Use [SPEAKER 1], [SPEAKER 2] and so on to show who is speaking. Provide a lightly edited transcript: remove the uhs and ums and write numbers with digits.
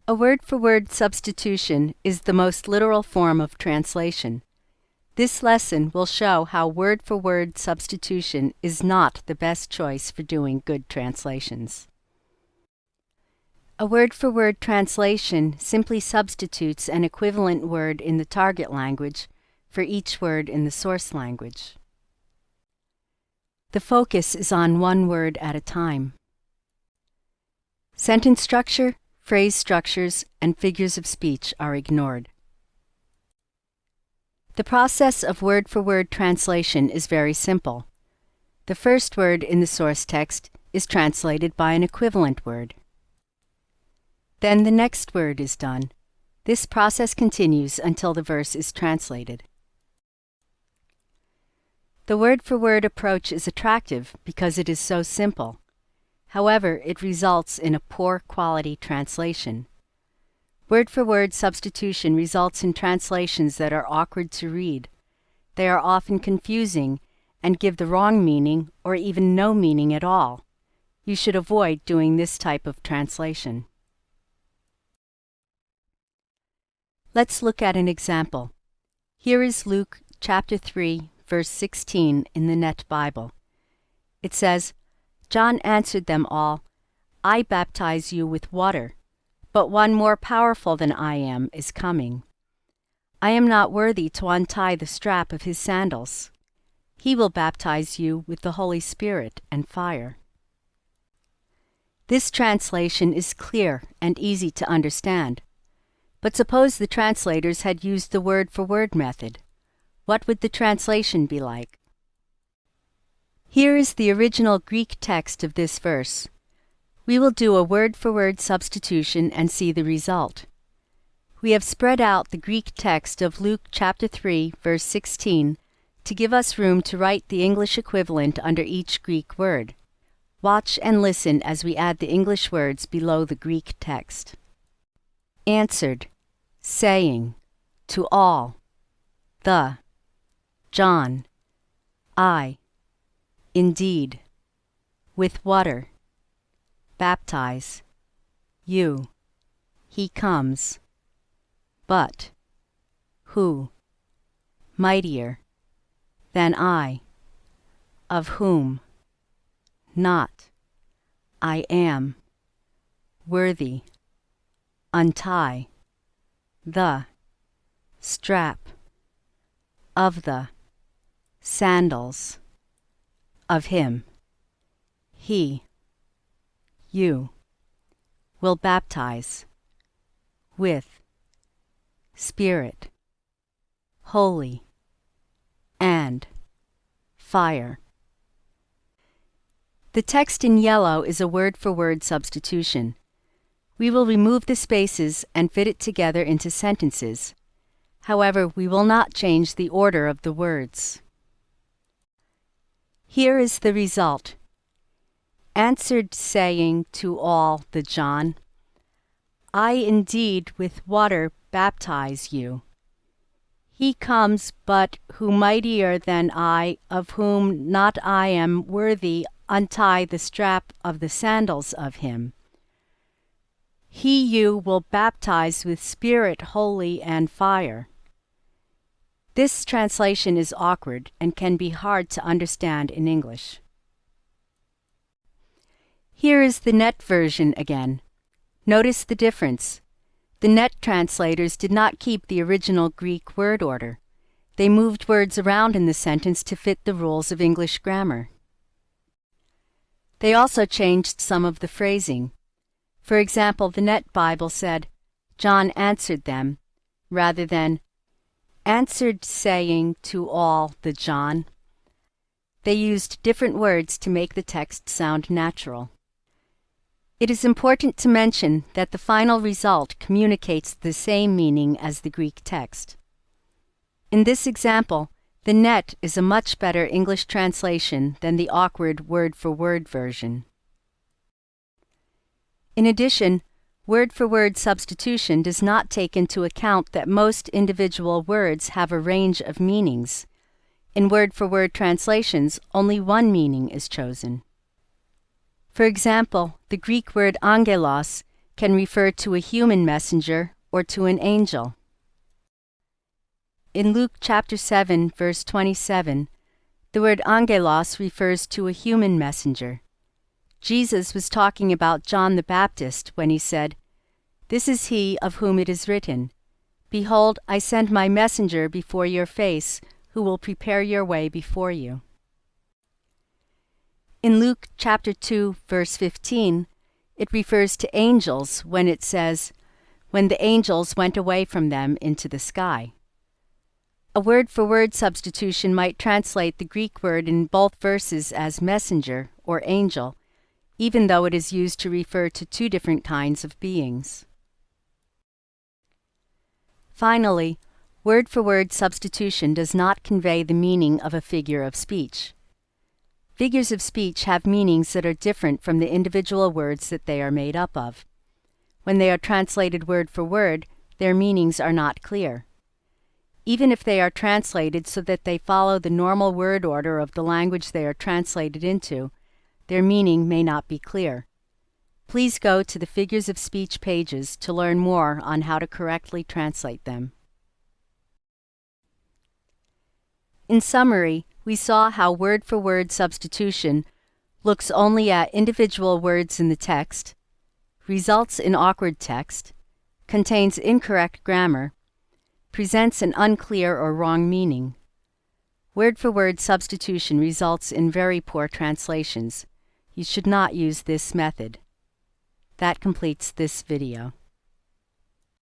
[SPEAKER 1] A word-for-word substitution is the most literal form of translation. This lesson will show how word-for-word substitution is not the best choice for doing good translations. A word-for-word translation simply substitutes an equivalent word in the target language for each word in the source language. The focus is on one word at a time. Sentence structure, phrase structures, and figures of speech are ignored. The process of word-for-word translation is very simple. The first word in the source text is translated by an equivalent word. Then the next word is done. This process continues until the verse is translated. The word-for-word approach is attractive because it is so simple. However, it results in a poor quality translation. Word-for-word substitution results in translations that are awkward to read. They are often confusing and give the wrong meaning or even no meaning at all. You should avoid doing this type of translation. Let's look at an example. Here is Luke chapter 3, verse 16 in the Inet Bible. It says, "John answered them all, 'I baptize you with water, but one more powerful than I am is coming. I am not worthy to untie the strap of his sandals. He will baptize you with the Holy Spirit and fire.'" This translation is clear and easy to understand. But suppose the translators had used the word-for-word method. What would the translation be like? Here is the original Greek text of this verse. We will do a word-for-word substitution and see the result. We have spread out the Greek text of Luke chapter 3, verse 16, to give us room to write the English equivalent under each Greek word. Watch and listen as we add the English words below the Greek text. Answered, saying, to all, the, John, I, indeed, with water, baptize, you, he comes, but, who, mightier, than I, of whom, not, I am, worthy, untie, the, strap, of the, sandals, of him, he, you, will baptize, with, Spirit, holy, and, fire. The text in yellow is a word-for-word substitution. We will remove the spaces and fit it together into sentences. However, we will not change the order of the words. Here is the result. Answered, saying to all the John, I indeed with water baptize you. He comes, but who mightier than I, of whom not I am worthy, untie the strap of the sandals of him. He you will baptize with Spirit holy and fire. This translation is awkward and can be hard to understand in English. Here is the Inet version again. Notice the difference. The Inet translators did not keep the original Greek word order. They moved words around in the sentence to fit the rules of English grammar. They also changed some of the phrasing. For example, the Inet Bible said, John answered them, rather than answered saying to all the John. They used different words to make the text sound natural. It is important to mention that the final result communicates the same meaning as the Greek text. In this example, the Inet is a much better English translation than the awkward word-for-word version. In addition, word-for-word substitution does not take into account that most individual words have a range of meanings. In word-for-word translations, only one meaning is chosen. For example, the Greek word angelos can refer to a human messenger or to an angel. In Luke chapter 7, verse 27, the word angelos refers to a human messenger. Jesus was talking about John the Baptist when he said, "This is he of whom it is written, 'Behold, I send my messenger before your face, who will prepare your way before you.'" In Luke chapter 2, verse 15, it refers to angels when it says, "When the angels went away from them into the sky." A word-for-word substitution might translate the Greek word in both verses as messenger or angel, even though it is used to refer to two different kinds of beings. Finally, word-for-word substitution does not convey the meaning of a figure of speech. Figures of speech have meanings that are different from the individual words that they are made up of. When they are translated word for word, their meanings are not clear. Even if they are translated so that they follow the normal word order of the language they are translated into, their meaning may not be clear. Please go to the figures of speech pages to learn more on how to correctly translate them. In summary, we saw how word-for-word substitution looks only at individual words in the text, results in awkward text, contains incorrect grammar, presents an unclear or wrong meaning. Word-for-word substitution results in very poor translations. You should not use this method. That completes this video.